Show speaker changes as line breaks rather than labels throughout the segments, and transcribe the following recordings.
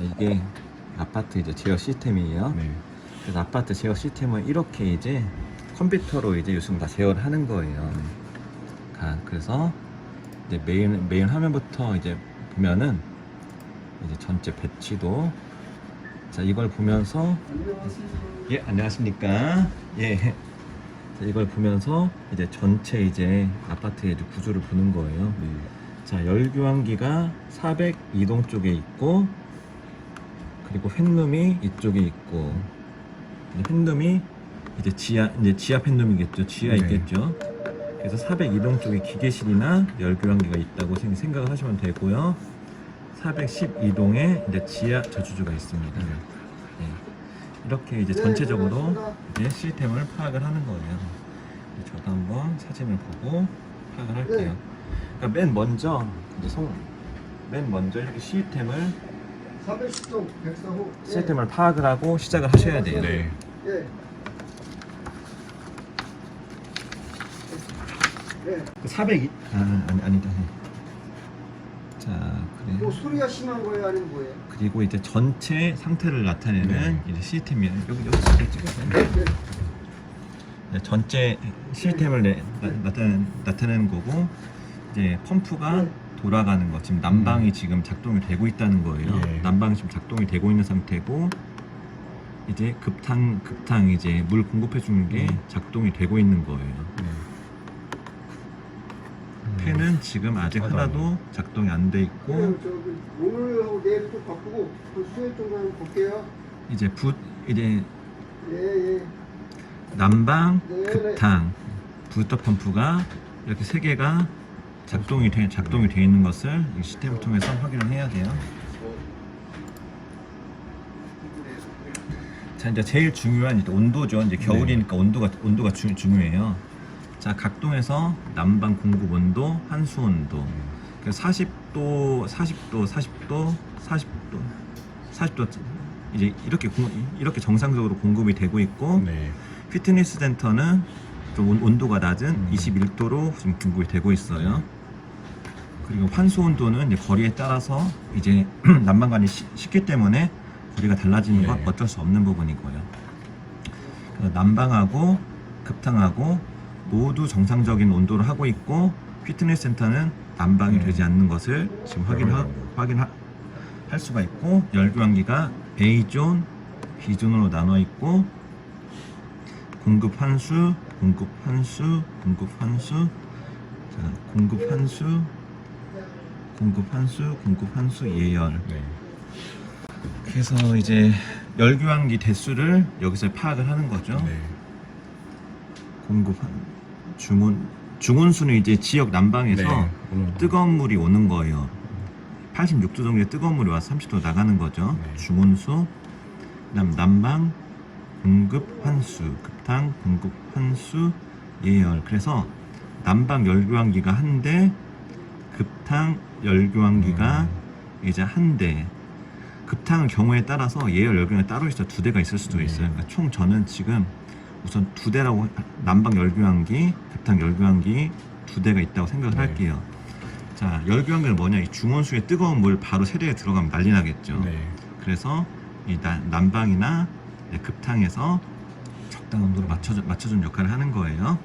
이게 아파트 이제 제어 시스템이에요.
네.
그래서 아파트 제어 시스템을 이렇게 이제 컴퓨터로 이제 요즘 다 제어를 하는 거예요. 그래서 이제 메인 화면부터 이제 보면은 이제 전체 배치도, 자 이걸 보면서, 예 안녕하십니까, 예, 자, 이걸 보면서 이제 전체 이제 아파트의 이제 구조를 보는 거예요.
네.
자, 열교환기가 402동 쪽에 있고, 그리고 팬룸이 이쪽에 있고, 팬룸이 이제 지하 팬룸이겠죠. 지하
네.
있겠죠. 그래서 402동 쪽에 기계실이나 열교환기가 있다고 생각을 하시면 되고요. 412동에 이제 지하 저주주가 있습니다. 네. 이렇게 이제 전체적으로 이제 시스템을 파악을 하는 거예요. 저도 한번 사진을 보고 파악을 할게요. 그러니까 맨 먼저 이렇게 시스템을
410동 104호
시스템을 파악을 하고 시작을 하셔야 돼요.
네.
예. 예.
402 아니다. 자, 그래.
뭐 소리가 심한 거예요, 아니면 뭐예요?
그리고 이제 전체 상태를 나타내는
네.
이제 시스템이에요. 여기 찍으세요. 네, 전체 시스템을 나타내는 거고, 이제 펌프가 돌아가는 거, 지금 난방이 지금 작동이 되고 있다는 거예요.
예.
난방이 지금 작동이 되고 있는 상태고, 이제 급탕 이제 물 공급해 주는 게 작동이 되고 있는 거예요.
네.
팬은 지금 아직 하나도 작동이 안 돼 있고,
저기 오늘하고 내일 또 바꾸고 그 수요일 정도 한번 볼게요.
이제 이제
예, 예.
난방,
네,
급탕, 부스터 펌프가 이렇게 세 개가 작동이 돼 있는 것을 이 시스템을 통해서 확인을 해야 돼요. 자, 이제 제일 중요한 이제 온도죠. 이제 겨울이니까 온도가 중요해요. 자, 각동에서 난방 공급 온도, 환수 온도. 그래서 40도 이제 이렇게 정상적으로 공급이 되고 있고,
네.
피트니스 센터는 좀 온도가 낮은 21도로 지금 공급이 되고 있어요. 그리고 환수 온도는 이제 거리에 따라서 이제 난방관이 식기 때문에 거리가 달라지는 건
네.
어쩔 수 없는 부분이고요. 그래서 난방하고 급탕하고 모두 정상적인 온도를 하고 있고, 피트니스 센터는 난방이 되지 않는 것을 지금 확인할 수가 있고, 열교환기가 A존, B존으로 나눠 있고, 공급 환수, 공급 환수, 공급 환수, 자, 공급 환수, 공급 환수, 공급 환수, 예열.
네.
그래서 이제 열교환기 대수를 여기서 파악을 하는 거죠.
네.
공급 중온수는 이제 지역 난방에서
네.
뜨거운 물이 오는 거예요. 86도 정도의 뜨거운 물이 와서 30도 나가는 거죠.
네.
중온수, 그다음 난방, 공급 환수, 급탕, 공급 환수, 예열. 그래서 난방 열교환기가 한 대, 급탕 열교환기가 이제 한 대. 급탕은 경우에 따라서 예열 열교환기 따로 있어 두 대가 있을 수도 있어요. 그러니까 총 저는 지금 우선 두 대라고, 난방 열교환기, 급탕 열교환기 두 대가 있다고 생각을 할게요. 자, 열교환기는 뭐냐? 이 중온수에 뜨거운 물 바로 세대에 들어가면 난리 나겠죠.
네.
그래서 이 난방이나 급탕에서 적당한 온도로 맞춰주는 역할을 하는 거예요.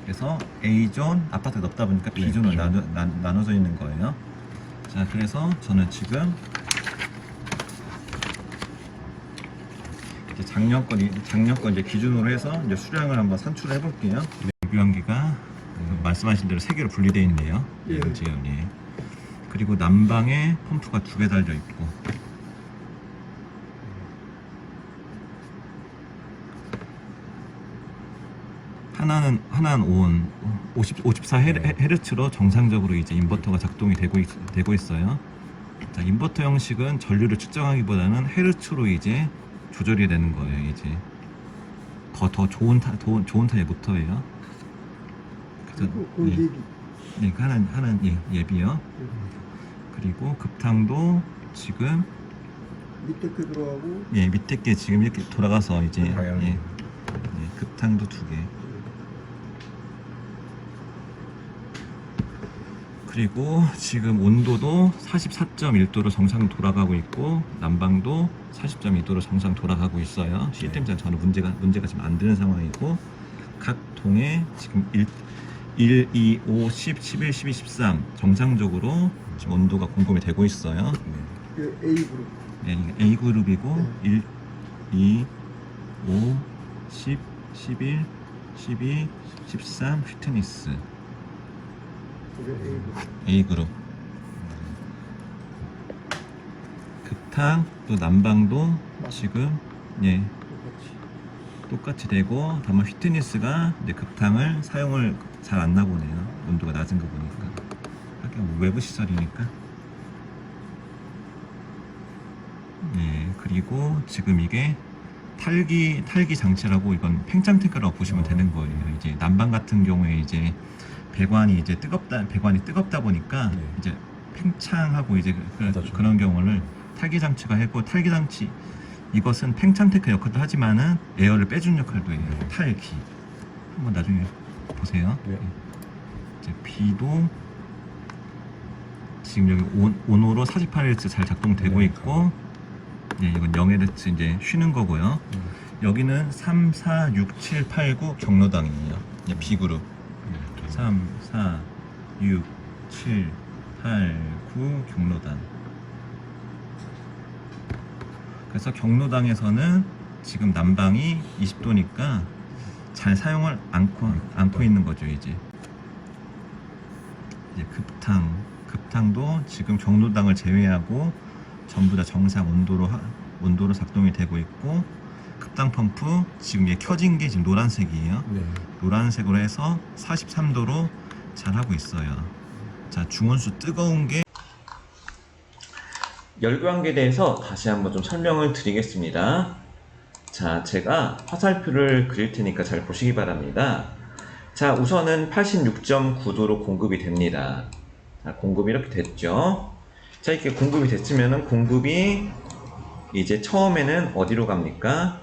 그래서 A존, 아파트가 넓다 보니까 B존으로 나눠져 있는 거예요. 자, 그래서 저는 지금 이제 작년 거 이제 기준으로 해서 이제 수량을 한번 산출을 해볼게요. 열교환기가 말씀하신 대로 세 개로 분리되어 있네요.
예.
예. 그리고 난방에 펌프가 두 개 달려 있고, 하나는 54Hz로 정상적으로 이제 인버터가 작동이 되고 있어요. 자, 인버터 형식은 전류를 측정하기보다는 헤르츠로 이제 조절이 되는 거예요. 이제 더 좋은 타입의 모터예요. 그래서
공기.
네, 하나는 예비요. 그리고 급탕도 지금
밑에 게 들어가고.
예, 밑에 게 지금 이렇게 돌아가서 이제
방향이.
급탕도 두 개. 그리고 지금 온도도 44.1도로 정상 돌아가고 있고 난방도 40.2도로 정상 돌아가고 있어요. 시스템상 전혀 문제가 지금 안 되는 상황이고 각 통에 지금 1, 2, 5, 10, 11, 12, 13 정상적으로 지금 온도가 공급이 되고 있어요.
그 A그룹.
네, 이게 A그룹이고 1, 2, 5, 10, 11, 12, 13 휘트니스
그게 A그룹.
A그룹. 급탕 또 난방도 지금 예 똑같이 되고 다만 휘트니스가 이제 급탕을 사용을 잘 안 나보네요. 온도가 낮은 거 보니까. 하긴 뭐 외부 시설이니까. 예, 그리고 지금 이게 탈기 장치라고 이건 팽창 탱크라고 보시면 되는 거예요. 이제 난방 같은 경우에 이제 배관이 뜨겁다 보니까
네.
이제 팽창하고 이제
그렇죠.
그런 경우를 탈기 장치가 했고 탈기 장치 이것은 팽창 탱크 역할도 하지만은 에어를 빼주는 역할도 해요. 탈기. 한번 나중에 보세요.
네.
이제 B도 지금 여기 온오로 48Hz 잘 작동되고
네.
있고 예, 이건 0Hz 이제 쉬는 거고요. 여기는 3, 4, 6, 7, 8, 9 경로당이에요. 예, B그룹 3, 4, 6, 7, 8, 9 경로당. 그래서 경로당에서는 지금 난방이 20도니까 잘 사용을 않고 있는 거죠. 이제 급탕도 지금 경로당을 제외하고 전부 다 정상 온도로 작동이 되고 있고 급탕 펌프 지금 이게 켜진 게 지금 노란색이에요.
네.
노란색으로 해서 43도로 잘 하고 있어요. 자, 중온수 뜨거운 게 열교환기에 대해서 다시 한번 좀 설명을 드리겠습니다. 자, 제가 화살표를 그릴 테니까 잘 보시기 바랍니다. 자, 우선은 86.9도로 공급이 됩니다. 자, 공급이 이렇게 됐죠. 자, 이렇게 공급이 됐으면은 공급이 이제 처음에는 어디로 갑니까?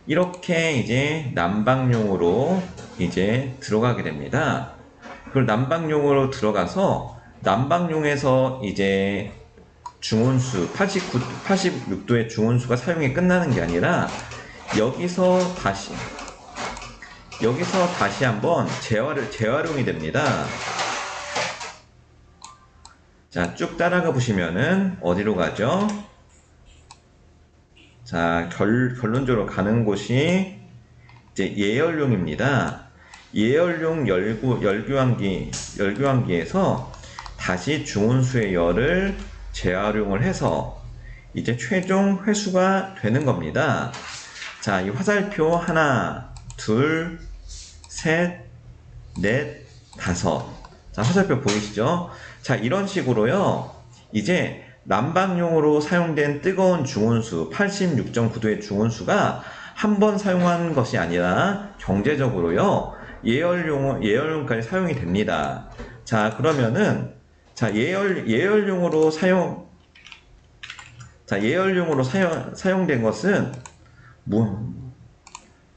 이렇게 이제 난방용으로 이제 들어가게 됩니다. 그리고 난방용으로 들어가서 난방용에서 이제 중온수 86도의 중온수가 사용이 끝나는 게 아니라 여기서 다시 한번 재활용이 됩니다. 자, 쭉 따라가 보시면은 어디로 가죠? 자, 결론적으로 가는 곳이 이제 예열용입니다. 예열용 열교환기에서 다시 중온수의 열을 재활용을 해서 이제 최종 회수가 되는 겁니다. 자, 이 화살표 하나, 둘, 셋, 넷, 다섯. 자, 화살표 보이시죠? 자, 이런 식으로요. 이제 난방용으로 사용된 뜨거운 중온수 86.9도의 중온수가 한 번 사용한 것이 아니라 경제적으로요. 예열용까지 사용이 됩니다. 자, 그러면은 자, 예열용으로 사용된 것은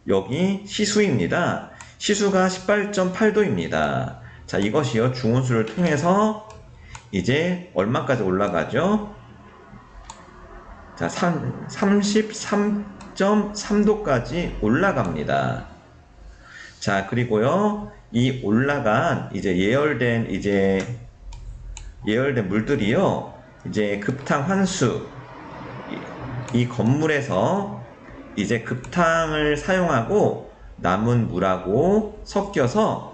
여기 시수입니다. 시수가 18.8도입니다. 자, 이것이요 중온수를 통해서 이제 얼마까지 올라가죠? 자, 33.3도까지 올라갑니다. 자, 그리고요 이 올라간 이제 예열된 물들이요 이제 급탕 환수 이 건물에서 이제 급탕을 사용하고 남은 물하고 섞여서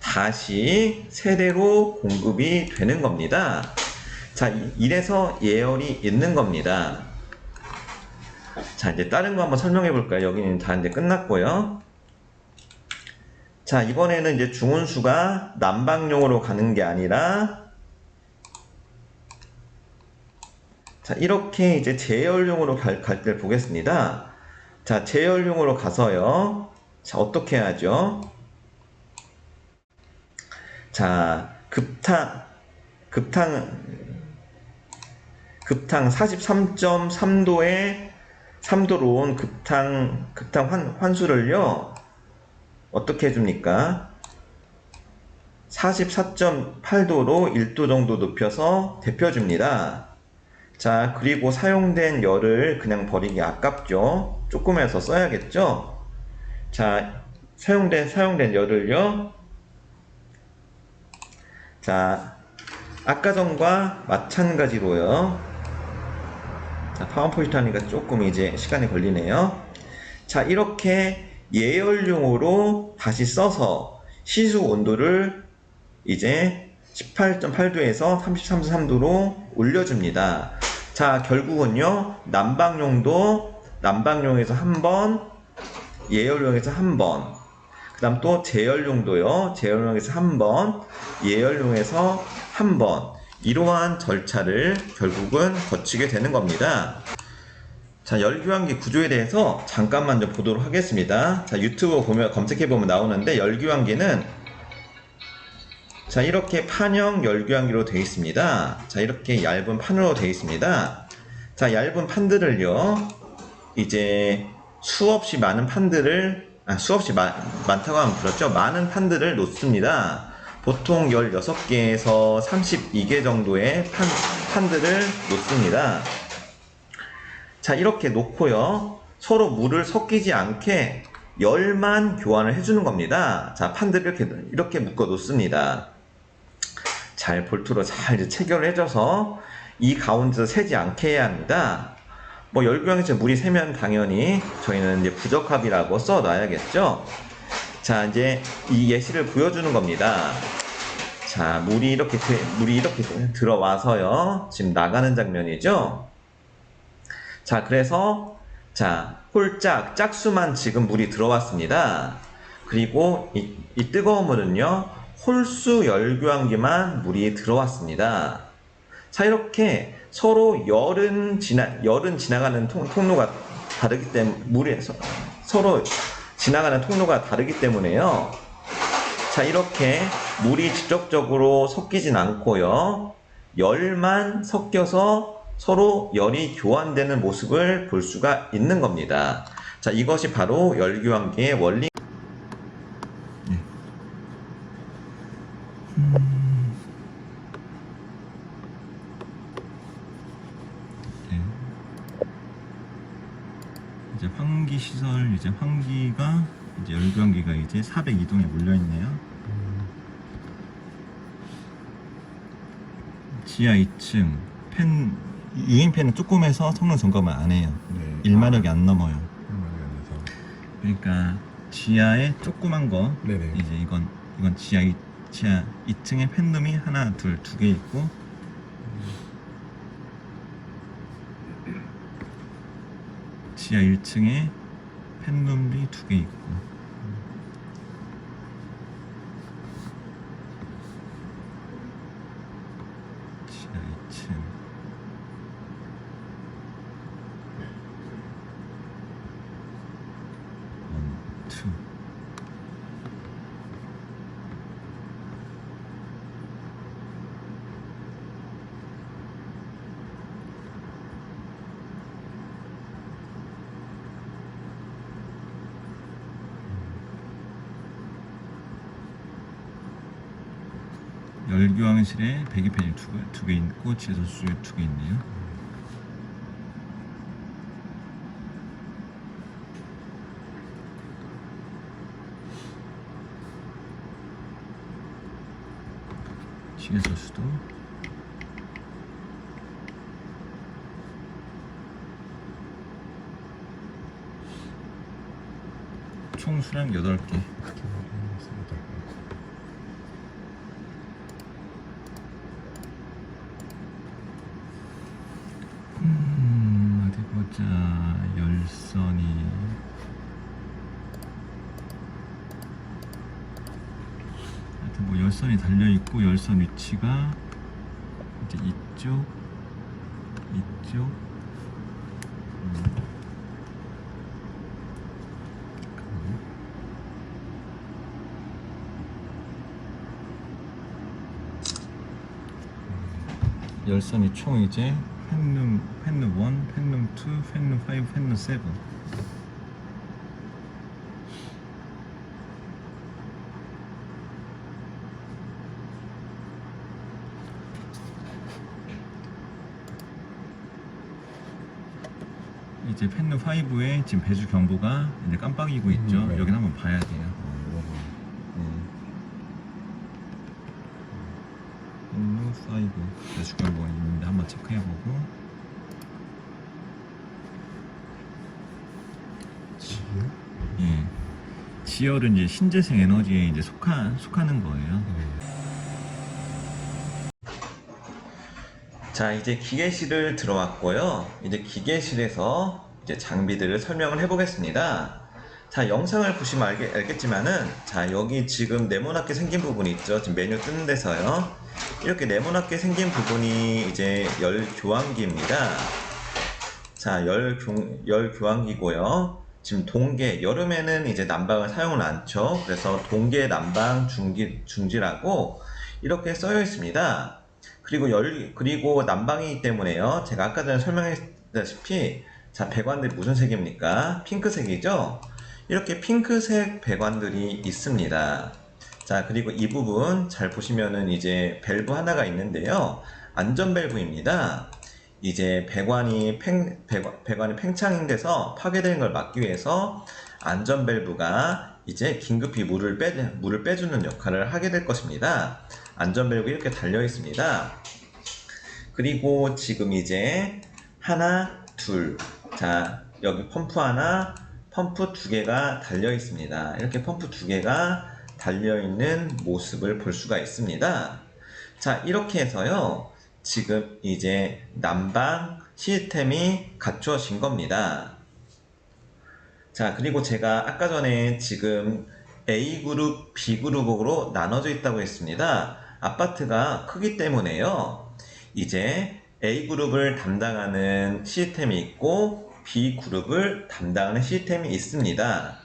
다시 세대로 공급이 되는 겁니다. 자, 이래서 예열이 있는 겁니다. 자, 이제 다른 거 한번 설명해 볼까요? 여기는 다 이제 끝났고요. 자, 이번에는 이제 중온수가 난방용으로 가는 게 아니라 자, 이렇게 이제 재열용으로 갈 때를 보겠습니다. 자, 재열용으로 가서요. 자, 어떻게 하죠? 자, 급탕 43.3도로 온 급탕 환수를요. 어떻게 해줍니까? 44.8도로 1도 정도 높여서 데펴줍니다. 자, 그리고 사용된 열을 그냥 버리기 아깝죠? 조금해서 써야겠죠? 자, 사용된 열을요. 자, 아까 전과 마찬가지로요. 자, 파워포인트 하니까 조금 이제 시간이 걸리네요. 자, 이렇게 예열용으로 다시 써서 시수 온도를 이제 18.8도에서 33.3도로 올려줍니다. 자, 결국은요, 난방용에서 한 번, 예열용에서 한 번, 그 다음 또 제열용도요, 제열용에서 한 번, 예열용에서 한 번, 이러한 절차를 결국은 거치게 되는 겁니다. 자, 열교환기 구조에 대해서 잠깐만 좀 보도록 하겠습니다. 자, 유튜브 검색해보면 나오는데, 열교환기는 자, 이렇게 판형 열교환기로 되어 있습니다. 자, 이렇게 얇은 판으로 되어 있습니다. 자, 얇은 판들을요, 이제 수없이 많은 판들을, 많다고 하면 그렇죠. 많은 판들을 놓습니다. 보통 16개에서 32개 정도의 판들을 놓습니다. 자, 이렇게 놓고요, 서로 물을 섞이지 않게 열만 교환을 해주는 겁니다. 자, 판들을 이렇게 묶어 놓습니다. 잘 볼트로 잘 이제 체결을 해줘서 이 가운데서 새지 않게 해야 합니다. 뭐 열교환기에서 물이 새면 당연히 저희는 이제 부적합이라고 써 놔야겠죠. 자, 이제 이 예시를 보여주는 겁니다. 자, 물이 이렇게 들어와서요, 지금 나가는 장면이죠. 자, 그래서 자, 홀짝 짝수만 지금 물이 들어왔습니다. 그리고 이 뜨거운 물은요, 홀수 열교환기만 물이 들어왔습니다. 자, 이렇게 서로 열은 지나가는 통로가 다르기 때문에, 서로 지나가는 통로가 다르기 때문에요. 자, 이렇게 물이 직접적으로 섞이진 않고요, 열만 섞여서 서로 열이 교환되는 모습을 볼 수가 있는 겁니다. 자, 이것이 바로 열교환기의 원리. 이제 환기 시설, 이제 환기가 이제 열교환기가 이제 402동에 몰려 있네요. 지하 2층 팬, 유인팬은 조금 해서 성능 점검을 안 해요.
네.
1마력이 안 넘어요.
1마력이 안 돼서.
그러니까 지하에 조그만 거,
네네.
이제 이건 지하 2층에 팬룸이 하나, 둘, 두 개 있고, 지하 1층에 팬룸이 두 개 있고, 지하 2층 투. 열교환실에 배기팬이 두 개 있고 제소수 두 개 있네요. 제소수도 총 수량 8개. 어디 보자. 열선이 하여튼 뭐 열선이 달려 있고, 열선 위치가 이제 이쪽 열선이 총 이제 팬룸 1, 팬룸 2, 팬룸 5, 팬룸 7. 이제 펜루 5에 지금 배수 경보가 이제 깜빡이고 있죠.
네.
여기는 한번 봐야 돼요. 펜루 5 배수 경보가 있는데 한번 체크해보고.
지금?
예. 지열은 이제 신재생 에너지에 이제 속하는 거예요. 자, 이제 기계실을 들어왔고요. 이제 기계실에서 이제 장비들을 설명을 해보겠습니다. 자, 영상을 보시면 알겠지만은, 자, 여기 지금 네모나게 생긴 부분이 있죠. 지금 메뉴 뜨는 데서요. 이렇게 네모나게 생긴 부분이 이제 열 교환기입니다. 자, 열 교환기고요. 지금 동계, 여름에는 이제 난방을 사용을 않죠. 그래서 동계 난방 중지라고 이렇게 써여 있습니다. 그리고 난방이기 때문에요. 제가 아까 전에 설명했다시피, 자, 배관들이 무슨 색입니까? 핑크색이죠? 이렇게 핑크색 배관들이 있습니다. 자, 그리고 이 부분 잘 보시면은 이제 밸브 하나가 있는데요. 안전 밸브입니다. 이제 배관이 팽창이 돼서 파괴되는 걸 막기 위해서 안전 밸브가 이제 긴급히 물을 빼주는 역할을 하게 될 것입니다. 안전 밸브 이렇게 달려 있습니다. 그리고 지금 이제 하나, 둘, 자, 여기 펌프 하나, 펌프 두 개가 달려 있습니다. 이렇게 펌프 두 개가 달려 있는 모습을 볼 수가 있습니다. 자, 이렇게 해서요, 지금 이제 난방 시스템이 갖춰진 겁니다. 자, 그리고 제가 아까 전에 지금 A그룹, B그룹으로 나눠져 있다고 했습니다. 아파트가 크기 때문에요. 이제 A그룹을 담당하는 시스템이 있고 B그룹을 담당하는 시스템이 있습니다.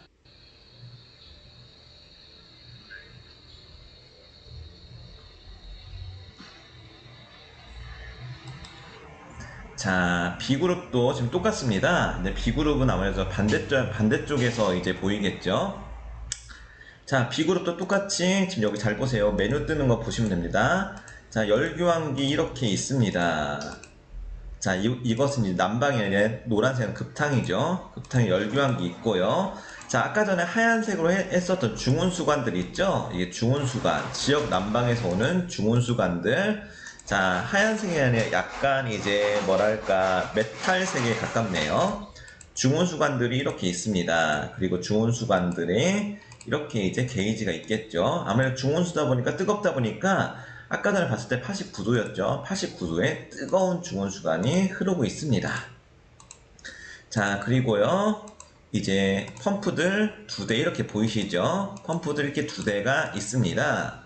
자, B그룹도 지금 똑같습니다. 근데 B그룹은 아무래도 반대쪽에서 이제 보이겠죠? 자, B그룹도 똑같이 지금 여기 잘 보세요. 메뉴 뜨는 거 보시면 됩니다. 자, 열교환기 이렇게 있습니다. 자, 이것은 이제 난방이 아니라 노란색은 급탕이죠. 급탕에 열교환기 있고요. 자, 아까 전에 하얀색으로 했었던 중온수관들 있죠? 이게 중온수관, 지역 난방에서 오는 중온수관들. 자, 하얀색이 아니라 약간 이제 뭐랄까 메탈색에 가깝네요. 중온수관들이 이렇게 있습니다. 그리고 중온수관들이 이렇게 이제 게이지가 있겠죠. 아무래도 중온수다 보니까 뜨겁다 보니까 아까 전에 봤을 때 89도였죠. 89도에 뜨거운 중온수관이 흐르고 있습니다. 자, 그리고요, 이제 펌프들 두 대 이렇게 보이시죠? 펌프들 이렇게 두 대가 있습니다.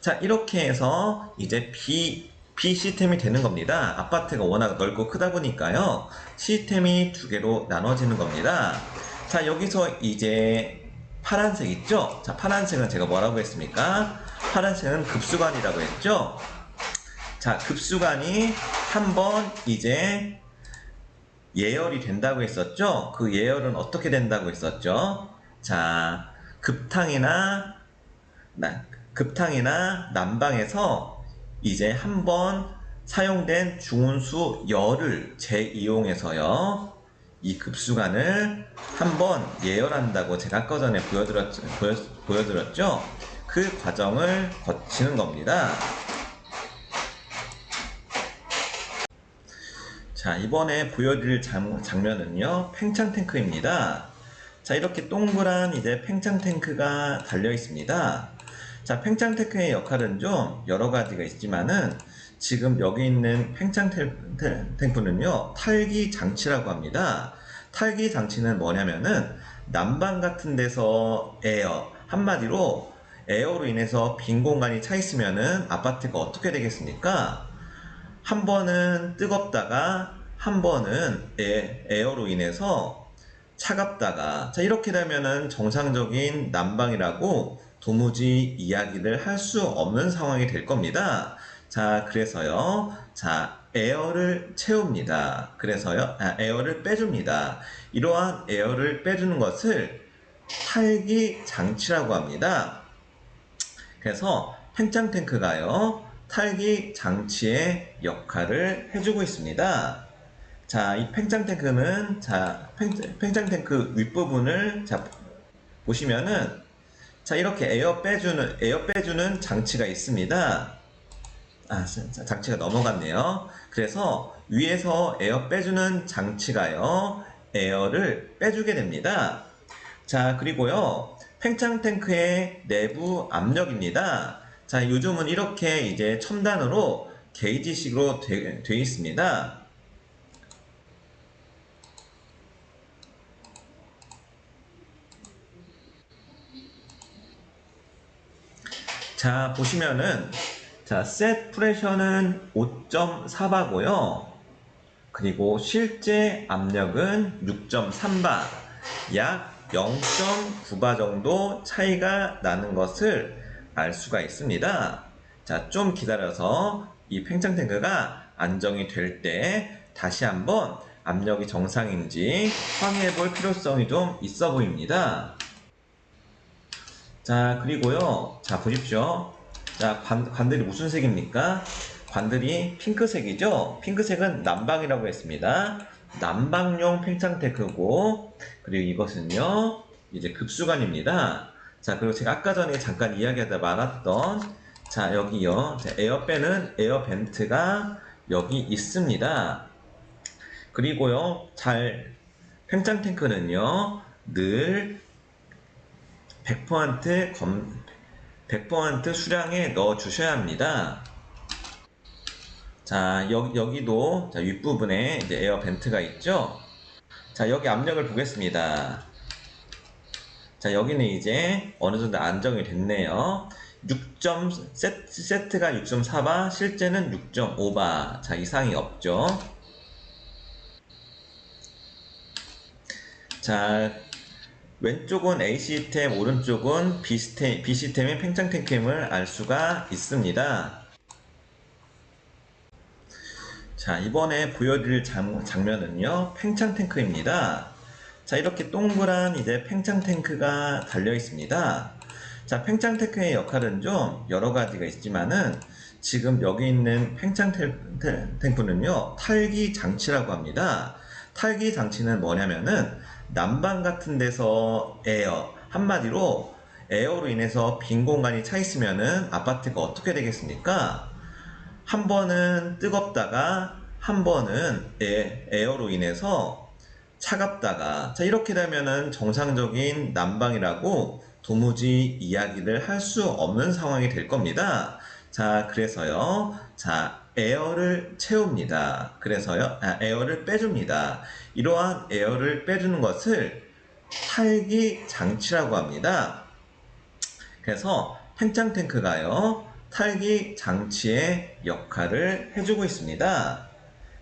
자, 이렇게 해서 이제 B 시스템이 되는 겁니다. 아파트가 워낙 넓고 크다 보니까요, 시스템이 두 개로 나눠지는 겁니다. 자, 여기서 이제 파란색 있죠? 자, 파란색은 제가 뭐라고 했습니까? 파란색은 급수관이라고 했죠? 자, 급수관이 한번 이제 예열이 된다고 했었죠? 그 예열은 어떻게 된다고 했었죠? 자, 급탕이나 난방에서 이제 한번 사용된 중온수 열을 재이용해서요, 이 급수관을 한번 예열한다고 제가 아까 전에 보여드렸죠? 그 과정을 거치는 겁니다. 자, 이번에 보여드릴 장면은요, 팽창 탱크입니다. 자, 이렇게 동그란 이제 팽창 탱크가 달려 있습니다. 자, 팽창 탱크의 역할은 좀 여러 가지가 있지만은, 지금 여기 있는 팽창 탱크는요, 탈기 장치라고 합니다. 탈기 장치는 뭐냐면은, 난방 같은 데서 한마디로 에어로 인해서 빈 공간이 차 있으면은 아파트가 어떻게 되겠습니까? 한 번은 뜨겁다가 한 번은 에어로 인해서 차갑다가, 자, 이렇게 되면은 정상적인 난방이라고 도무지 이야기를 할 수 없는 상황이 될 겁니다. 자, 그래서요, 자, 에어를 채웁니다. 그래서요, 에어를 빼줍니다. 이러한 에어를 빼주는 것을 탈기 장치라고 합니다. 그래서 팽창 탱크가요, 탈기 장치의 역할을 해주고 있습니다. 자, 이 팽창 탱크는 팽창 탱크 윗부분을 보시면은 자, 이렇게 에어 빼주는 장치가 있습니다. 장치가 넘어갔네요. 그래서 위에서 에어 빼주는 장치가요, 에어를 빼주게 됩니다. 자, 그리고요, 팽창 탱크의 내부 압력입니다. 자, 요즘은 이렇게 이제 첨단으로 게이지식으로 돼 있습니다. 자, 보시면은 자, 셋 프레셔는 5.4바고요. 그리고 실제 압력은 6.3바, 약 0.9바 정도 차이가 나는 것을 알 수가 있습니다. 자, 좀 기다려서 이 팽창 탱크가 안정이 될 때 다시 한번 압력이 정상인지 확인해 볼 필요성이 좀 있어 보입니다. 자, 그리고요, 자, 보십시오. 자, 관들이 무슨 색입니까? 관들이 핑크색이죠? 핑크색은 난방이라고 했습니다. 난방용 팽창 탱크고, 그리고 이것은요, 이제 급수관입니다. 자, 그리고 제가 아까 전에 잠깐 이야기하다 말았던, 자, 여기요, 자, 에어 빼는 에어 벤트가 여기 있습니다. 그리고요, 팽창 탱크는요, 늘 100% 수량에 넣어 주셔야 합니다. 자, 여기도 자, 윗부분에 이제 에어 벤트가 있죠. 자, 여기 압력을 보겠습니다. 자, 여기는 이제 어느 정도 안정이 됐네요. 세트가 6.4바, 실제는 6.5바. 자, 이상이 없죠. 자, 왼쪽은 A 시스템, 오른쪽은 B 시스템의 팽창 탱크임을 알 수가 있습니다. 자, 이번에 보여드릴 장면은요, 팽창 탱크입니다. 자, 이렇게 동그란 이제 팽창 탱크가 달려 있습니다. 자, 팽창 탱크의 역할은 좀 여러 가지가 있지만은 지금 여기 있는 팽창 탱크는요, 탈기 장치라고 합니다. 탈기 장치는 뭐냐면은 난방 같은 데서 한마디로 에어로 인해서 빈 공간이 차 있으면은 아파트가 어떻게 되겠습니까? 한 번은 뜨겁다가 한 번은 에어로 인해서 차갑다가, 자, 이렇게 되면은 정상적인 난방이라고 도무지 이야기를 할 수 없는 상황이 될 겁니다. 자, 그래서요, 자, 에어를 채웁니다. 그래서요, 에어를 빼줍니다. 이러한 에어를 빼주는 것을 탈기 장치라고 합니다. 그래서 팽창 탱크가요, 탈기 장치의 역할을 해주고 있습니다.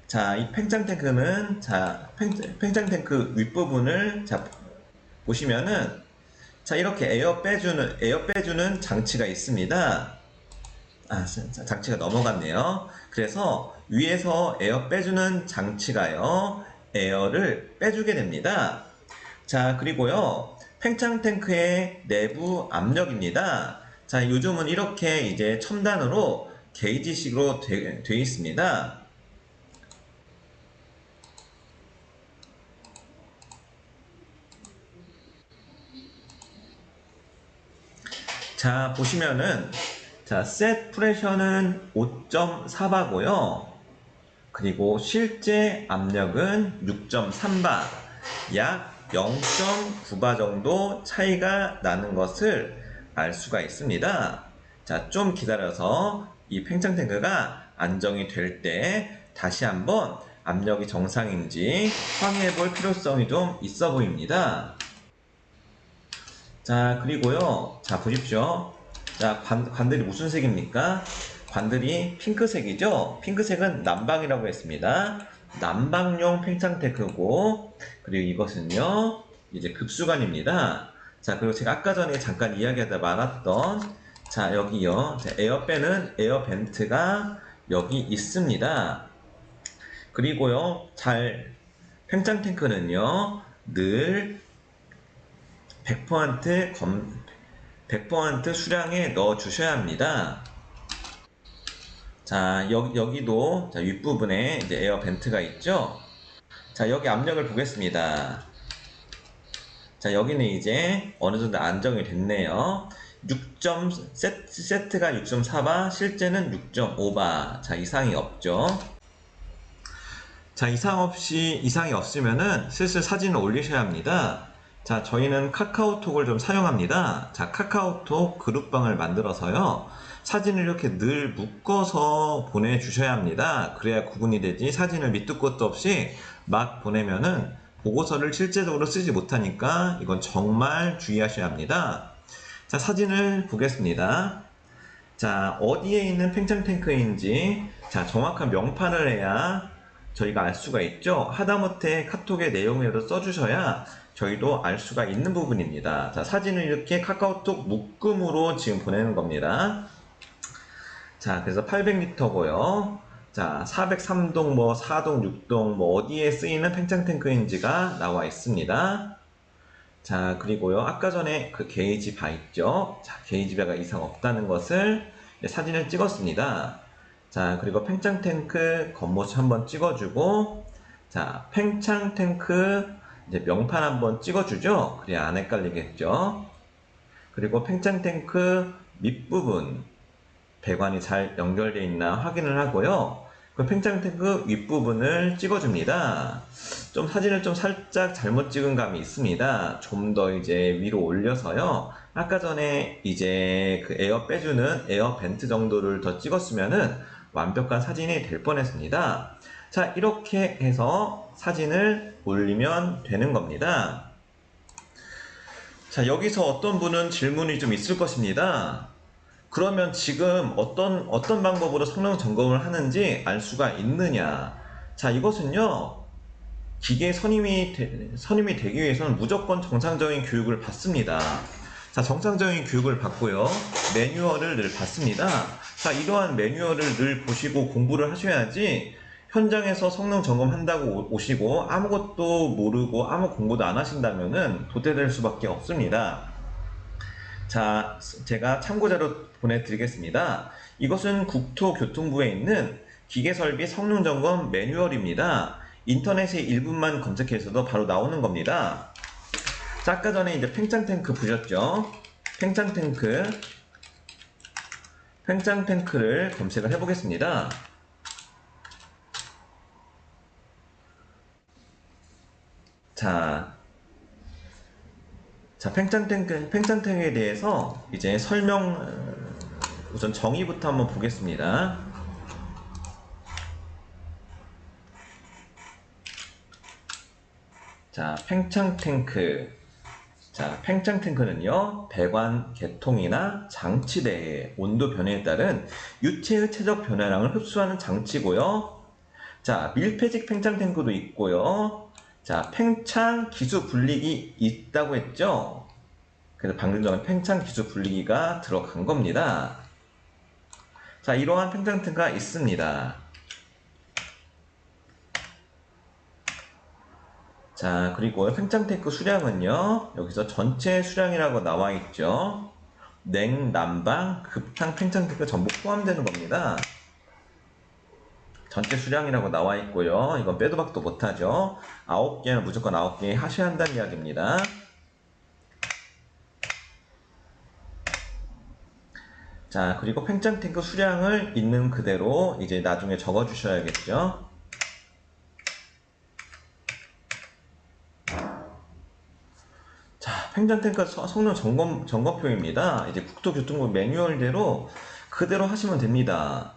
자, 이 팽창 탱크는 팽창 탱크 윗부분을 보시면은 자, 이렇게 에어 빼주는 장치가 있습니다. 장치가 넘어갔네요. 그래서 위에서 에어 빼주는 장치가요, 에어를 빼주게 됩니다. 자, 그리고요, 팽창 탱크의 내부 압력입니다. 자, 요즘은 이렇게 이제 첨단으로 게이지식으로 돼 있습니다. 자, 보시면은 자, 셋 프레셔는 5.4바고요. 그리고 실제 압력은 6.3바, 약 0.9바 정도 차이가 나는 것을 알 수가 있습니다. 자, 좀 기다려서 이 팽창 탱크가 안정이 될 때 다시 한번 압력이 정상인지 확인해 볼 필요성이 좀 있어 보입니다. 자, 그리고요, 자, 보십시오. 자, 관들이 무슨 색입니까? 관들이 핑크색이죠? 핑크색은 난방이라고 했습니다. 난방용 팽창 탱크고, 그리고 이것은요, 이제 급수관입니다. 자, 그리고 제가 아까 전에 잠깐 이야기하다 말았던, 자, 여기요, 자, 에어 빼는 에어 벤트가 여기 있습니다. 그리고요, 팽창 탱크는요, 늘 100% 수량에 넣어 주셔야 합니다. 자, 여기도 자, 윗부분에 이제 에어 벤트가 있죠? 자, 여기 압력을 보겠습니다. 자, 여기는 이제 어느 정도 안정이 됐네요. 6점 세트가 6.4바, 실제는 6.5바. 자, 이상이 없죠. 자, 이상이 없으면은 슬슬 사진을 올리셔야 합니다. 자, 저희는 카카오톡을 좀 사용합니다. 자, 카카오톡 그룹방을 만들어서요. 사진을 이렇게 늘 묶어서 보내주셔야 합니다. 그래야 구분이 되지, 사진을 밑도 끝도 없이 막 보내면은 보고서를 실제적으로 쓰지 못하니까 이건 정말 주의하셔야 합니다. 자, 사진을 보겠습니다. 자, 어디에 있는 팽창 탱크인지 자, 정확한 명판을 해야 저희가 알 수가 있죠. 하다못해 카톡의 내용에도 써주셔야 저희도 알 수가 있는 부분입니다. 자, 사진을 이렇게 카카오톡 묶음으로 지금 보내는 겁니다. 자, 그래서 800리터고요. 자, 403동, 뭐 4동, 6동, 뭐 어디에 쓰이는 팽창 탱크인지가 나와 있습니다. 자, 그리고요, 아까 전에 그 게이지 바 있죠. 자, 게이지 바가 이상 없다는 것을 사진을 찍었습니다. 자, 그리고 팽창 탱크 겉모습 한번 찍어주고, 자, 팽창 탱크 이제 명판 한번 찍어주죠. 그래야 안 헷갈리겠죠. 그리고 팽창 탱크 밑부분 배관이 잘 연결되어 있나 확인을 하고요. 그 팽창 탱크 윗부분을 찍어줍니다. 좀 사진을 좀 살짝 잘못 찍은 감이 있습니다. 좀 더 이제 위로 올려서요. 아까 전에 이제 그 에어 빼주는 에어 벤트 정도를 더 찍었으면은 완벽한 사진이 될 뻔했습니다. 자, 이렇게 해서 사진을 올리면 되는 겁니다. 자, 여기서 어떤 분은 질문이 좀 있을 것입니다. 그러면 지금 어떤 방법으로 성능 점검을 하는지 알 수가 있느냐? 자, 이것은요, 기계 선임이 되기 위해서는 무조건 정상적인 교육을 받습니다. 자, 정상적인 교육을 받고요, 매뉴얼을 늘 받습니다. 자, 이러한 매뉴얼을 늘 보시고 공부를 하셔야지 현장에서 성능 점검한다고 오시고 아무것도 모르고 아무 공부도 안 하신다면은 도태될 수밖에 없습니다. 자, 제가 참고자료 보내드리겠습니다. 이것은 국토교통부에 있는 기계설비 성능점검 매뉴얼입니다. 인터넷에 1분만 검색해서도 바로 나오는 겁니다. 자, 아까 전에 이제 팽창 탱크 보셨죠? 팽창 탱크를 검색을 해보겠습니다. 자, 팽창 탱크에 대해서 이제 우선 정의부터 한번 보겠습니다. 자, 팽창 탱크는요, 배관 개통이나 장치 내의 온도 변화에 따른 유체의 체적 변화량을 흡수하는 장치고요. 자, 밀폐식 팽창 탱크도 있고요. 자, 팽창 기수 분리기 있다고 했죠? 그래서 방금 전에 팽창 기수 분리기가 들어간 겁니다. 자, 이러한 팽창 탱크가 있습니다. 자, 그리고 팽창 탱크 수량은요, 여기서 전체 수량이라고 나와 있죠. 냉, 난방, 급탕, 팽창 탱크 전부 포함되는 겁니다. 전체 수량이라고 나와 있고요. 이건 빼도 박도 못하죠. 9개는 무조건 9개 하셔야 한다는 이야기입니다. 자, 그리고 팽창 탱크 수량을 있는 그대로 이제 나중에 적어 주셔야겠죠. 자, 팽창 탱크 성능 점검표입니다. 이제 국토교통부 매뉴얼대로 그대로 하시면 됩니다.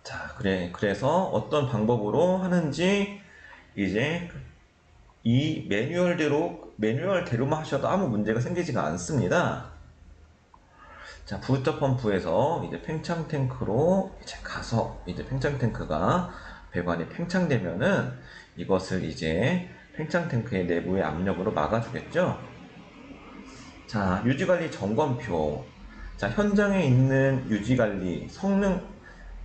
자, 그래서 어떤 방법으로 하는지 이제 이 매뉴얼대로만 하셔도 아무 문제가 생기지가 않습니다. 자, 부스터 펌프에서 이제 팽창 탱크로 이제 가서 이제 팽창 탱크가 배관이 팽창되면은 이것을 이제 팽창 탱크의 내부의 압력으로 막아주겠죠. 자, 유지관리 점검표. 자, 현장에 있는 유지관리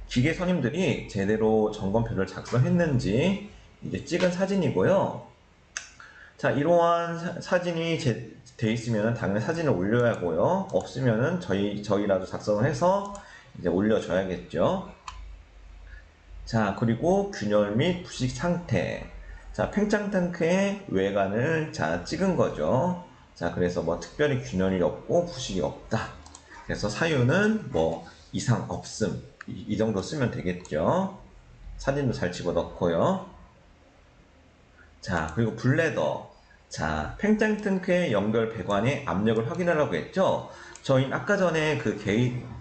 기계 선임들이 제대로 점검표를 작성했는지 이제 찍은 사진이고요. 자, 이러한 사진이 돼 있으면 당연히 사진을 올려야 하고요. 없으면은 저희라도 작성을 해서 이제 올려줘야겠죠. 자, 그리고 균열 및 부식 상태. 자, 팽창 탱크의 외관을 자, 찍은 거죠. 자, 그래서 뭐 특별히 균열이 없고 부식이 없다. 그래서 사유는 뭐 이상 없음. 이 정도 쓰면 되겠죠. 사진도 잘 집어넣고요. 자, 그리고 블레더. 자, 팽창 탱크의 연결 배관의 압력을 확인하라고 했죠. 저희 아까 전에 그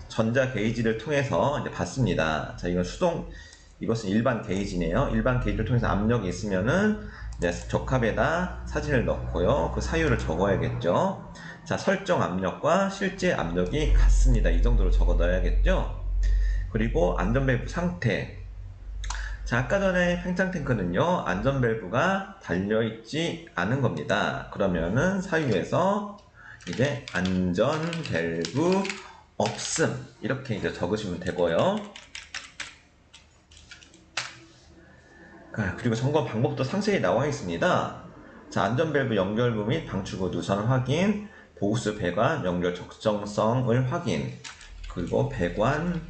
전자 게이지를 통해서 이제 봤습니다. 자, 이것은 일반 게이지네요. 일반 게이지를 통해서 압력이 있으면은 이제 적합에다 사진을 넣고요. 그 사유를 적어야겠죠. 자, 설정 압력과 실제 압력이 같습니다. 이 정도로 적어 넣어야겠죠. 그리고 안전밸브 상태. 자, 아까 전에 팽창 탱크는요, 안전밸브가 달려있지 않은 겁니다. 그러면은 사유에서 이제 안전밸브 없음. 이렇게 이제 적으시면 되고요. 그리고 점검 방법도 상세히 나와 있습니다. 자, 안전밸브 연결부 및 방출구 누선 확인, 보호수 배관 연결 적정성을 확인, 그리고 배관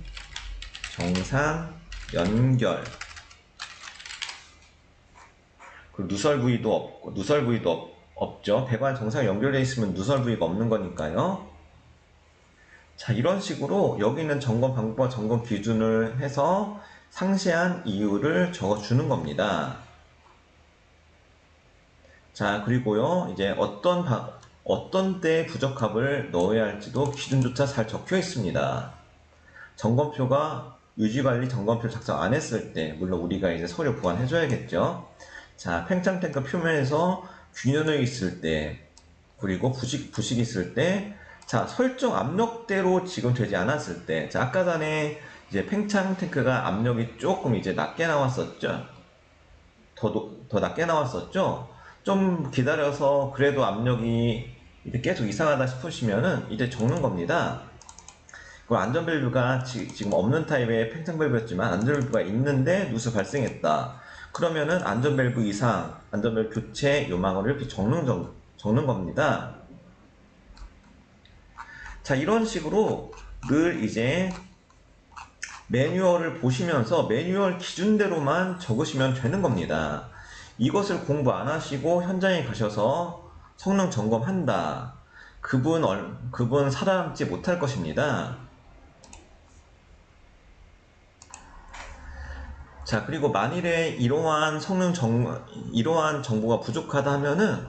정상 연결, 그리고 누설 부위도 없죠. 배관 정상 연결되어 있으면 누설 부위가 없는 거니까요. 자, 이런 식으로 여기 있는 점검 방법과 점검 기준을 해서 상세한 이유를 적어주는 겁니다. 자, 그리고요, 이제 어떤 때 부적합을 넣어야 할지도 기준조차 잘 적혀 있습니다. 점검표가 유지관리 점검표 작성 안 했을 때, 물론 우리가 이제 서류 보완해줘야겠죠. 자, 팽창 탱크 표면에서 균열이 있을 때, 그리고 부식이 있을 때, 자, 설정 압력대로 지금 되지 않았을 때, 자, 아까 전에 이제 팽창 탱크가 압력이 조금 이제 낮게 나왔었죠. 더 낮게 나왔었죠. 좀 기다려서 그래도 압력이 이제 계속 이상하다 싶으시면은 이제 적는 겁니다. 그리고 안전밸브가 지금 없는 타입의 팽창밸브였지만 안전밸브가 있는데 누수 발생했다. 그러면은 안전밸브 이상, 안전밸브 교체 요망을 이렇게 적는 겁니다. 자, 이런 식으로 늘 이제 매뉴얼을 보시면서 매뉴얼 기준대로만 적으시면 되는 겁니다. 이것을 공부 안 하시고 현장에 가셔서 성능 점검한다. 그분 살아남지 못할 것입니다. 자, 그리고 만일에 이러한 이러한 정보가 부족하다 하면은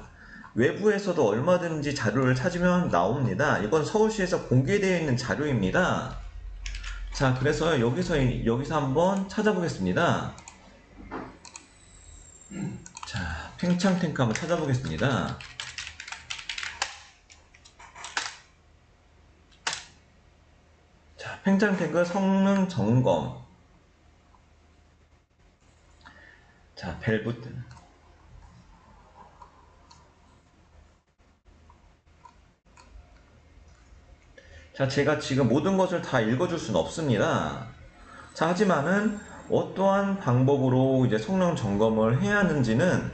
외부에서도 얼마든지 자료를 찾으면 나옵니다. 이건 서울시에서 공개되어 있는 자료입니다. 자, 그래서 여기서 한번 찾아보겠습니다. 자, 팽창 탱크 한번 찾아보겠습니다. 자, 팽창 탱크 성능 점검. 자, 밸브. 자, 제가 지금 모든 것을 다 읽어줄 수는 없습니다. 자, 하지만은 어떠한 방법으로 이제 성능 점검을 해야 하는지는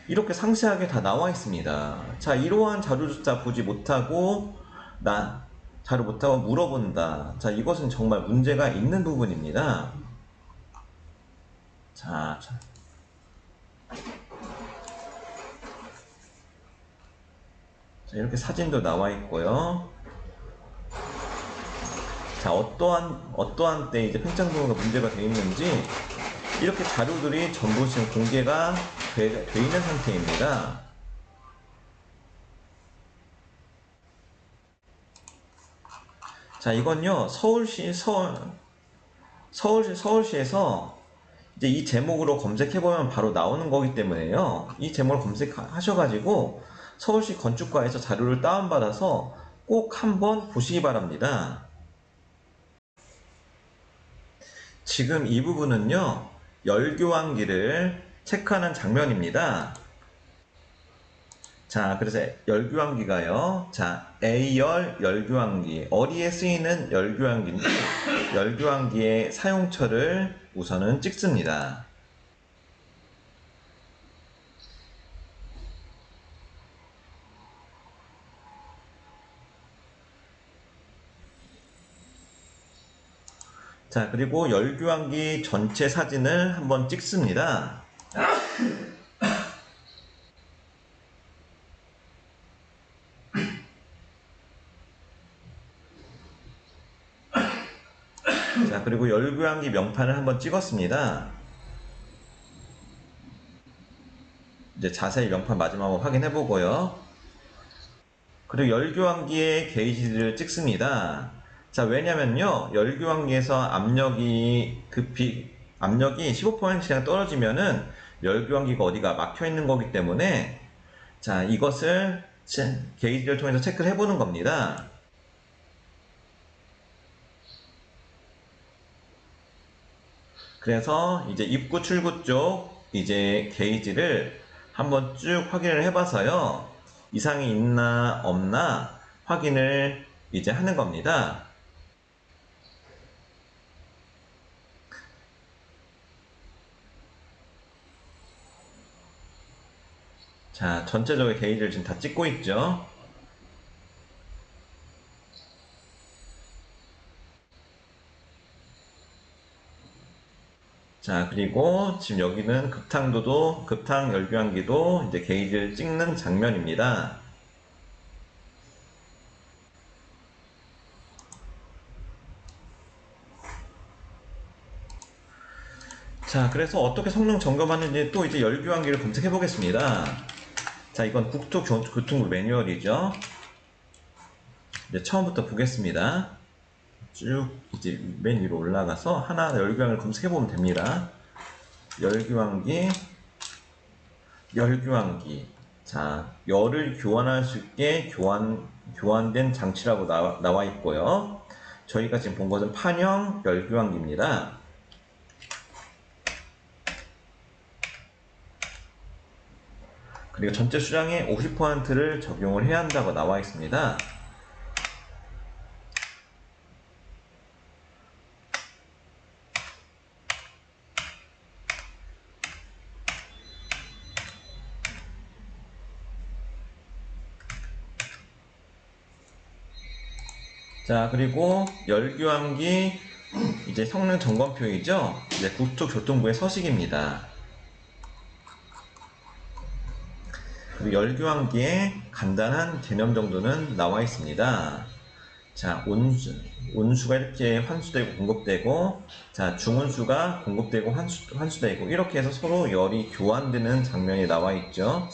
이렇게 상세하게 다 나와 있습니다. 자, 이러한 자료조차 보지 못하고 자료 못하고 물어본다. 자, 이것은 정말 문제가 있는 부분입니다. 자, 이렇게 사진도 나와 있고요. 자, 어떠한 때 이제 팽창 부분가 문제가 되어 있는지 이렇게 자료들이 전부 지금 공개가 돼 있는 상태입니다. 자, 이건요, 서울시에서 이제 이 제목으로 검색해보면 바로 나오는 거기 때문에요. 이 제목을 검색하셔가지고 서울시 건축과에서 자료를 다운받아서 꼭 한번 보시기 바랍니다. 지금 이 부분은요, 열교환기를 체크하는 장면입니다. 자, 그래서 열교환기가요, 자, A열 열교환기, 어디에 쓰이는 열교환기인지 열교환기의 사용처를 우선은 찍습니다. 자, 그리고 열교환기 전체 사진을 한번 찍습니다. 자, 그리고 열교환기 명판을 한번 찍었습니다. 이제 자세히 명판 마지막으로 확인해 보고요. 그리고 열교환기의 게이지를 찍습니다. 자, 왜냐면요, 열교환기에서 압력이 15%씩 떨어지면은 열교환기가 어디가 막혀 있는 거기 때문에, 자, 이것을 게이지를 통해서 체크를 해보는 겁니다. 그래서 이제 입구 출구 쪽 이제 게이지를 한번 쭉 확인을 해봐서요, 이상이 있나 없나 확인을 이제 하는 겁니다. 자, 전체적인 게이지를 지금 다 찍고 있죠. 자, 그리고 지금 여기는 급탕 열교환기도 이제 게이지를 찍는 장면입니다. 자, 그래서 어떻게 성능 점검하는지 또 이제 열교환기를 검색해 보겠습니다. 자, 이건 국토교통부 매뉴얼이죠. 이제 처음부터 보겠습니다. 쭉 이제 맨 위로 올라가서 하나 열교환기를 검색해 보면 됩니다. 열교환기. 자, 열을 교환할 수 있게 교환된 장치라고 나와 있고요. 저희가 지금 본 것은 판형 열교환기입니다. 그리고 전체 수량의 50%를 적용을 해야 한다고 나와 있습니다. 자, 그리고 열교환기 이제 성능 점검표이죠. 이제 국토교통부의 서식입니다. 그리고 열교환기의 간단한 개념 정도는 나와 있습니다. 자, 온수가 이렇게 환수되고 공급되고, 자, 중온수가 공급되고 환수되고, 이렇게 해서 서로 열이 교환되는 장면이 나와 있죠.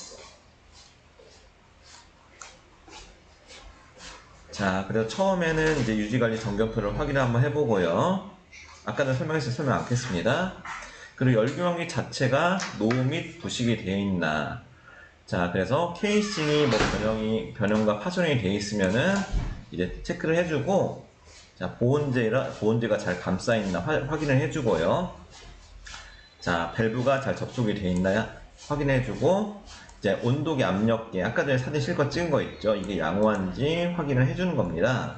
자, 그래서 처음에는 이제 유지관리 점검표를 확인을 한번 해보고요. 아까는 설명했을 설명 않겠습니다. 그리고 열교환기 자체가 노후 및 부식이 되어 있나. 자, 그래서 케이싱이 뭐 변형과 파손이 되어 있으면은 이제 체크를 해주고, 자, 보온재가 잘 감싸 있나 확인을 해주고요. 자, 밸브가 잘 접속이 되어 있나 확인해주고, 이제 온도계 압력계, 아까 전에 사진 실컷 찍은 거 있죠? 이게 양호한지 확인을 해주는 겁니다.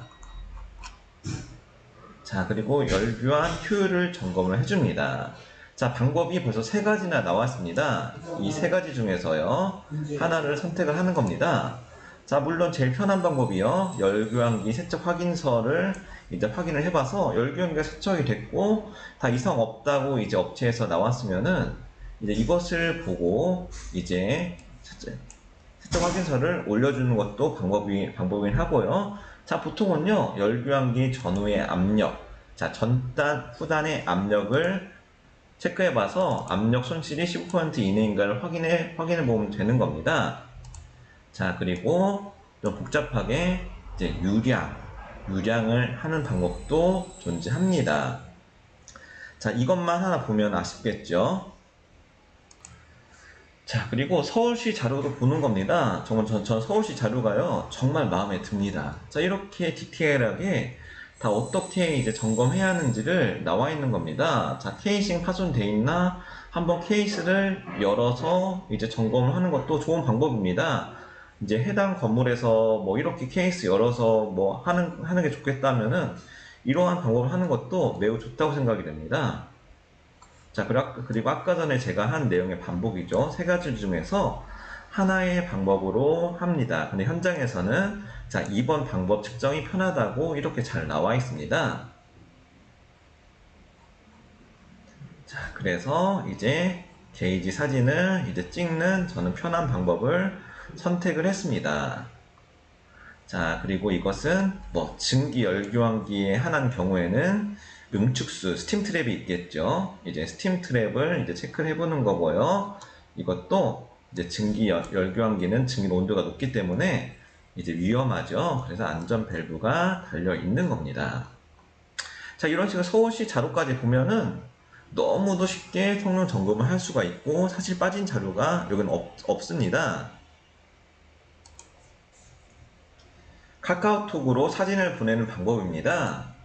자, 그리고 열교환 효율을 점검을 해줍니다. 자, 방법이 벌써 3가지나 나왔습니다. 이 3가지 중에서요, 하나를 선택을 하는 겁니다. 자, 물론 제일 편한 방법이요, 열교환기 세척 확인서를 이제 확인을 해봐서 열교환기가 세척이 됐고 다 이상 없다고 이제 업체에서 나왔으면은 이제 이것을 보고 이제 세척 확인서를 올려주는 것도 방법이긴 하고요. 자, 보통은요, 열교환기 전후의 압력, 자, 전단, 후단의 압력을 체크해봐서 압력 손실이 15% 이내인가를 확인해 보면 되는 겁니다. 자, 그리고 좀 복잡하게 이제 유량을 하는 방법도 존재합니다. 자, 이것만 하나 보면 아쉽겠죠? 자, 그리고 서울시 자료도 보는 겁니다. 전 서울시 자료가요, 정말 마음에 듭니다. 자, 이렇게 디테일하게 다 어떻게 이제 점검해야 하는지를 나와 있는 겁니다. 자, 케이싱 파손돼 있나 한번 케이스를 열어서 이제 점검을 하는 것도 좋은 방법입니다. 이제 해당 건물에서 뭐 이렇게 케이스 열어서 뭐 하는 게 좋겠다면은 이러한 방법을 하는 것도 매우 좋다고 생각이 됩니다. 자, 그리고 아까 전에 제가 한 내용의 반복이죠. 3가지 중에서 하나의 방법으로 합니다. 근데 현장에서는 자, 2번 방법 측정이 편하다고 이렇게 잘 나와 있습니다. 그래서 이제 게이지 사진을 이제 찍는 저는 편한 방법을 선택을 했습니다. 자, 그리고 이것은 뭐 증기 열교환기에 한한 경우에는 응축수 스팀 트랩이 있겠죠. 이제 스팀 트랩을 이제 체크를 해보는 거고요. 이것도 이제 증기 열교환기는 증기 온도가 높기 때문에 이제 위험하죠. 그래서 안전 밸브가 달려 있는 겁니다. 자, 이런 식으로 서울시 자료까지 보면은 너무도 쉽게 성능 점검을 할 수가 있고, 사실 빠진 자료가 여기는 없습니다. 카카오톡으로 사진을 보내는 방법입니다.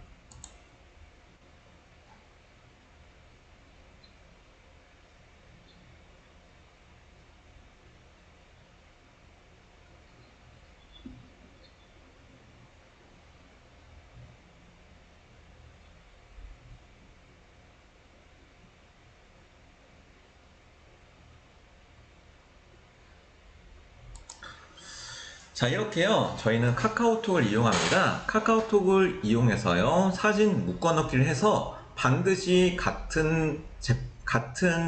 자, 이렇게요, 저희는 카카오톡을 이용합니다. 카카오톡을 이용해서요, 사진 묶어넣기를 해서 반드시 같은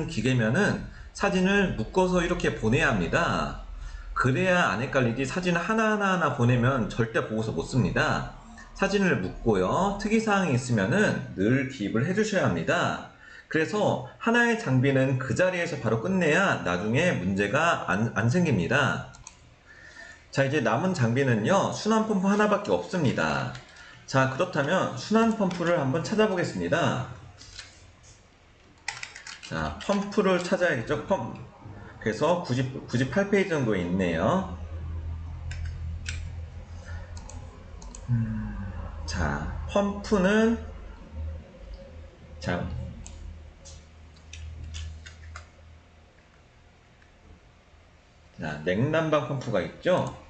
기계면은 사진을 묶어서 이렇게 보내야 합니다. 그래야 안 헷갈리지, 사진을 하나하나 보내면 절대 보고서 못 씁니다. 사진을 묶고요, 특이사항이 있으면은 늘 기입을 해주셔야 합니다. 그래서 하나의 장비는 그 자리에서 바로 끝내야 나중에 문제가 안 생깁니다. 자, 이제 남은 장비는요, 순환 펌프 하나밖에 없습니다. 자, 그렇다면 순환 펌프를 한번 찾아보겠습니다. 자, 펌프를 찾아야겠죠. 그래서 98페이지 정도 있네요. 자, 펌프는 자, 냉난방 펌프가 있죠.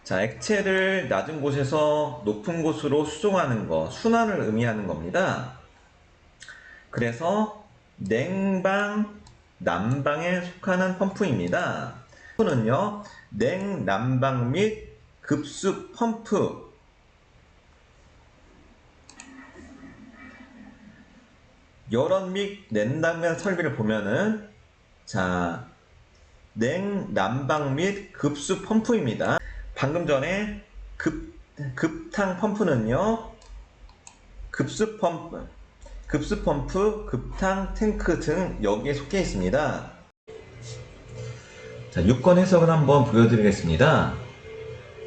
자, 액체를 낮은 곳에서 높은 곳으로 수송하는 거, 순환을 의미하는 겁니다. 그래서 냉방, 난방에 속하는 펌프입니다. 펌프는요, 냉난방 및 급수 펌프, 열원 및 냉난방 설비를 보면은, 자, 냉난방 및 급수 펌프입니다. 방금 전에 급탕 펌프는요, 급수 펌프, 급탕 탱크 등 여기에 속해 있습니다. 자, 6권 해석을 한번 보여드리겠습니다.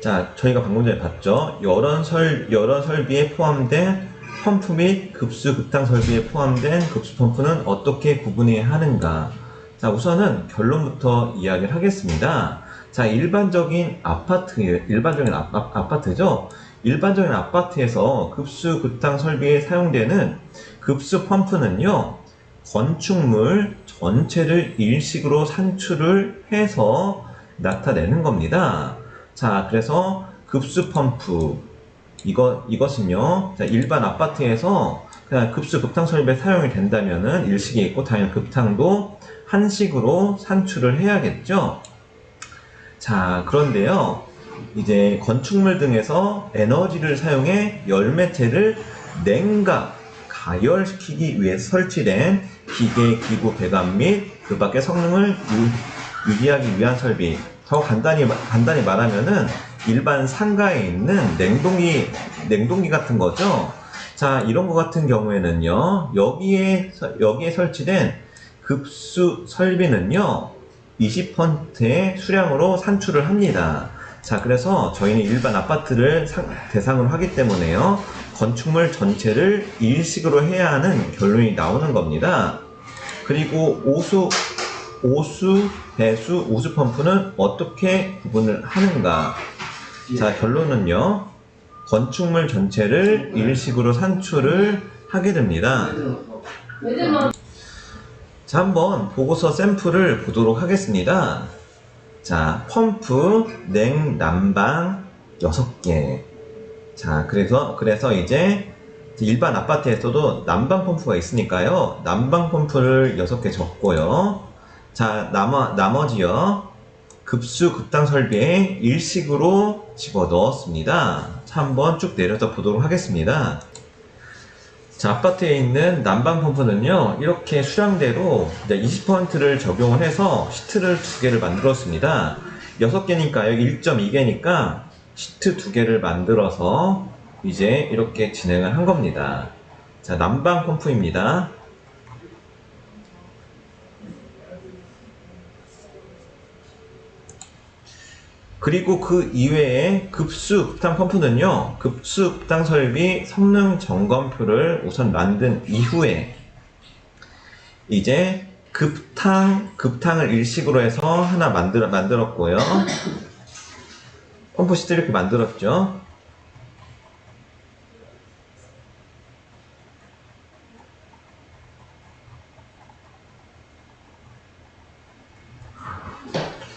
자, 저희가 방금 전에 봤죠. 열원 설비에 포함된 펌프 및 급탕 설비에 포함된 급수 펌프는 어떻게 구분해야 하는가? 자, 우선은 결론부터 이야기를 하겠습니다. 자, 일반적인 아파트죠. 일반적인 아파트에서 급수급탕 설비에 사용되는 급수 펌프는요, 건축물 전체를 일식으로 산출을 해서 나타내는 겁니다. 자, 그래서 급수 펌프, 이것은요, 자, 일반 아파트에서 그냥 급수급탕 설비에 사용이 된다면은 일식에 있고, 당연히 급탕도 한식으로 산출을 해야겠죠. 자, 그런데요, 이제 건축물 등에서 에너지를 사용해 열매체를 냉각, 가열시키기 위해 설치된 기계, 기구, 배관 및 그 밖의 성능을 유지하기 위한 설비. 더 간단히 말하면은 일반 상가에 있는 냉동기 같은 거죠. 자, 이런 거 같은 경우에는요, 여기에 설치된 급수 설비는요, 20%의 수량으로 산출을 합니다. 자, 그래서 저희는 일반 아파트를 대상으로 하기 때문에요, 건축물 전체를 일식으로 해야 하는 결론이 나오는 겁니다. 그리고 오수, 배수, 우수 펌프는 어떻게 구분을 하는가? 자, 결론은요, 건축물 전체를 일식으로 산출을 하게 됩니다. 자, 한번 보고서 샘플을 보도록 하겠습니다. 자, 펌프, 냉난방 6개. 자, 그래서 이제 일반 아파트에서도 난방 펌프가 있으니까요, 난방 펌프를 6개 적고요. 자, 나머지요, 급수 급당 설비에 일식으로 집어 넣었습니다. 자, 한번 쭉 내려서 보도록 하겠습니다. 자, 아파트에 있는 난방 펌프는요, 이렇게 수량대로 20%를 적용을 해서 시트를 2개를 만들었습니다. 6개니까 여기 1.2개니까 시트 2개를 만들어서 이제 이렇게 진행을 한 겁니다. 자, 난방 펌프입니다. 그리고 그 이외에 급수 급탕 펌프는요, 급수 급탕 설비 성능 점검표를 우선 만든 이후에 이제 급탕을 일식으로 해서 하나 만들었고요. 펌프 시트 이렇게 만들었죠.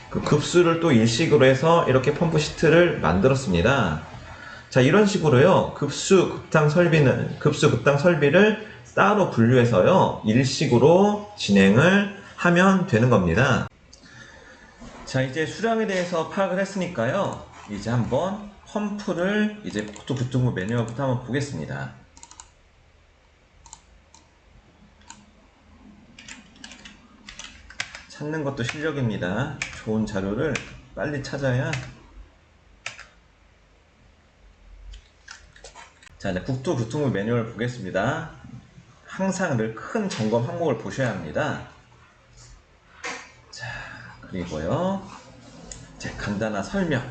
그 급수를 또 일식으로 해서 이렇게 펌프 시트를 만들었습니다. 자, 이런 식으로요, 급수 급탕 설비를 따로 분류해서요, 일식으로 진행을 하면 되는 겁니다. 자, 이제 수량에 대해서 파악을 했으니까요, 이제 한번 펌프를 이제 부뚜부 매뉴얼부터 한번 보겠습니다. 찾는 것도 실력입니다. 좋은 자료를 빨리 찾아야. 자, 이제 국토교통부 매뉴얼 보겠습니다. 항상 늘 큰 점검 항목을 보셔야 합니다. 자, 그리고요, 이제 간단한 설명.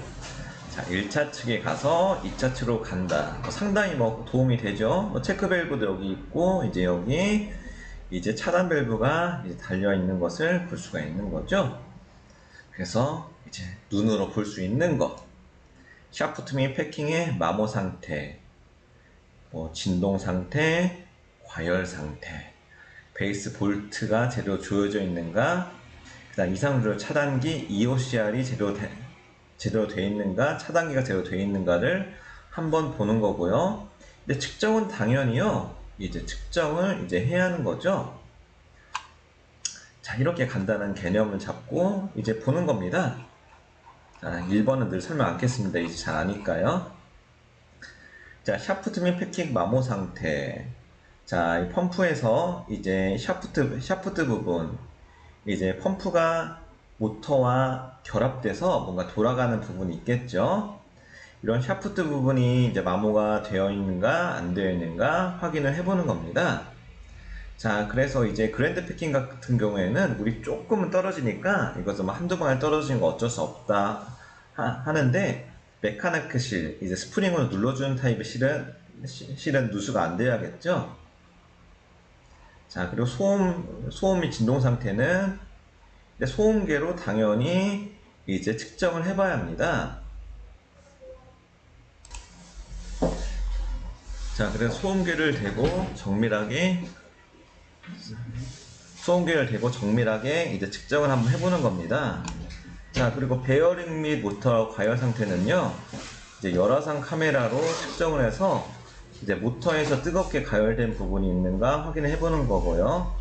자, 1차 측에 가서 2차 측으로 간다. 상당히 도움이 되죠. 체크 밸브도 여기 있고, 이제 여기 이제 차단 밸브가 이제 달려 있는 것을 볼 수가 있는 거죠. 그래서 이제 눈으로 볼 수 있는 것, 샤프트 및 패킹의 마모 상태, 진동 상태, 과열 상태, 베이스 볼트가 제대로 조여져 있는가, 그다음 이상주로 차단기 EOCR이 제대로 되어 있는가, 차단기가 제대로 되어 있는가를 한번 보는 거고요. 근데 측정은 당연히요, 이제 측정을 이제 해야 하는 거죠. 자, 이렇게 간단한 개념을 잡고 이제 보는 겁니다. 자, 1번은 늘 설명 않겠습니다. 이제 잘 아니까요. 자, 샤프트 및 패킹 마모 상태. 자, 이 펌프에서 이제 샤프트 부분, 이제 펌프가 모터와 결합돼서 뭔가 돌아가는 부분이 있겠죠. 이런 샤프트 부분이 이제 마모가 되어 있는가 안 되어 있는가 확인을 해보는 겁니다. 자, 그래서 이제 그랜드 패킹 같은 경우에는 물이 조금은 떨어지니까 이것은 한두 방에 떨어지는 거 어쩔 수 없다 하는데, 메카니크 실, 이제 스프링으로 눌러주는 타입의 실은 누수가 안 돼야겠죠. 자, 그리고 소음 및 진동 상태는 소음계로 당연히 이제 측정을 해봐야 합니다. 자, 그래서 소음계를 대고 정밀하게 이제 측정을 한번 해보는 겁니다. 자, 그리고 베어링 및 모터 과열 상태는요, 이제 열화상 카메라로 측정을 해서 이제 모터에서 뜨겁게 가열된 부분이 있는가 확인을 해보는 거고요.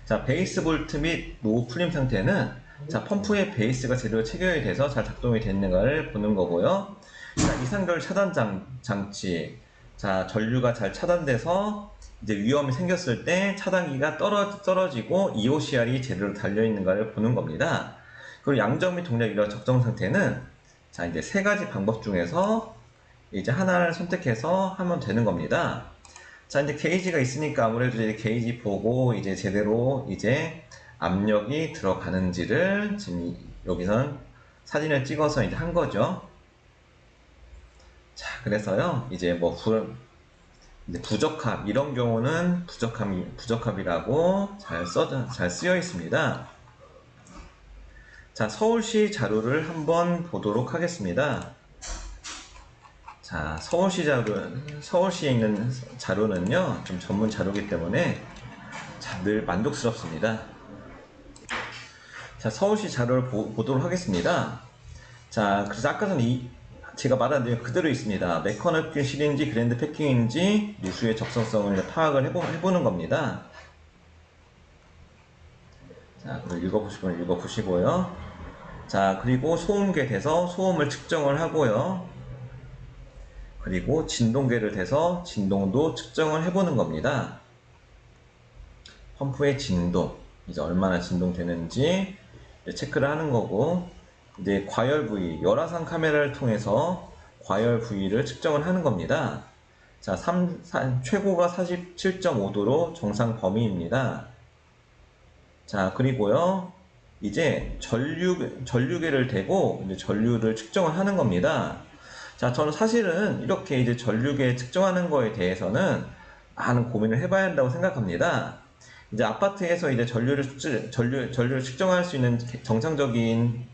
자, 베이스 볼트 및 노 풀림 상태는 자, 펌프의 베이스가 제대로 체결이 돼서 잘 작동이 됐는가를 보는 거고요. 자, 이상결 차단 장치. 자, 전류가 잘 차단돼서 이제 위험이 생겼을 때 차단기가 떨어지고 EOCR이 제대로 달려 있는가를 보는 겁니다. 그리고 양적 및 동력 이런 적정 상태는 자, 이제 3가지 방법 중에서 이제 하나를 선택해서 하면 되는 겁니다. 자, 이제 게이지가 있으니까 아무래도 이제 게이지 보고 이제 제대로 이제 압력이 들어가는지를 지금 여기선 사진을 찍어서 이제 한 거죠. 자, 그래서요, 이제 이제 부적합, 이런 경우는 부적합이라고 잘 쓰여 있습니다. 자, 서울시 자료를 한번 보도록 하겠습니다. 자, 서울시에 있는 자료는요, 좀 전문 자료이기 때문에 자, 늘 만족스럽습니다. 자, 서울시 자료를 보도록 하겠습니다. 자, 그래서 아까 전에 제가 말한 내용 그대로 있습니다. 메커니컬 실인지 그랜드 패킹인지 누수의 적성성을 파악을 해보는 겁니다. 자, 그리고 읽어보시면 읽어보시고요. 자, 그리고 소음계 대서 소음을 측정을 하고요. 그리고 진동계를 대서 진동도 측정을 해보는 겁니다. 펌프의 진동, 이제 얼마나 진동되는지 체크를 하는 거고, 이제 과열 부위, 열화상 카메라를 통해서 과열 부위를 측정을 하는 겁니다. 자, 최고가 47.5도로 정상 범위입니다. 자, 그리고요, 이제 전류계를 대고 이제 전류를 측정을 하는 겁니다. 자, 저는 사실은 이렇게 이제 전류계 측정하는 거에 대해서는 많은 고민을 해봐야 한다고 생각합니다. 이제 아파트에서 이제 전류를 측정할 수 있는 정상적인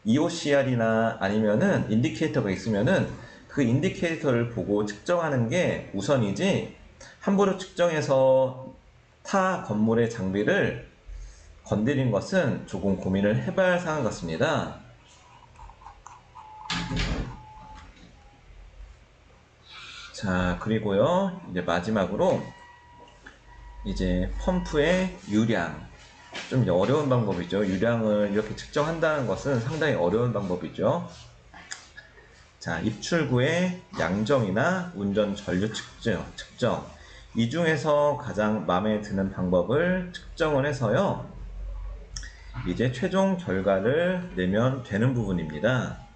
EOCR이나 아니면은 인디케이터가 있으면은 그 인디케이터를 보고 측정하는 게 우선이지, 함부로 측정해서 타 건물의 장비를 건드린 것은 조금 고민을 해봐야 할 상황 같습니다. 자, 그리고요, 이제 마지막으로 이제 펌프의 유량, 좀 이제 어려운 방법이죠. 유량을 이렇게 측정한다는 것은 상당히 어려운 방법이죠. 자, 입출구의 양정이나 운전 전류 측정, 이 중에서 가장 마음에 드는 방법을 측정을 해서요, 이제 최종 결과를 내면 되는 부분입니다.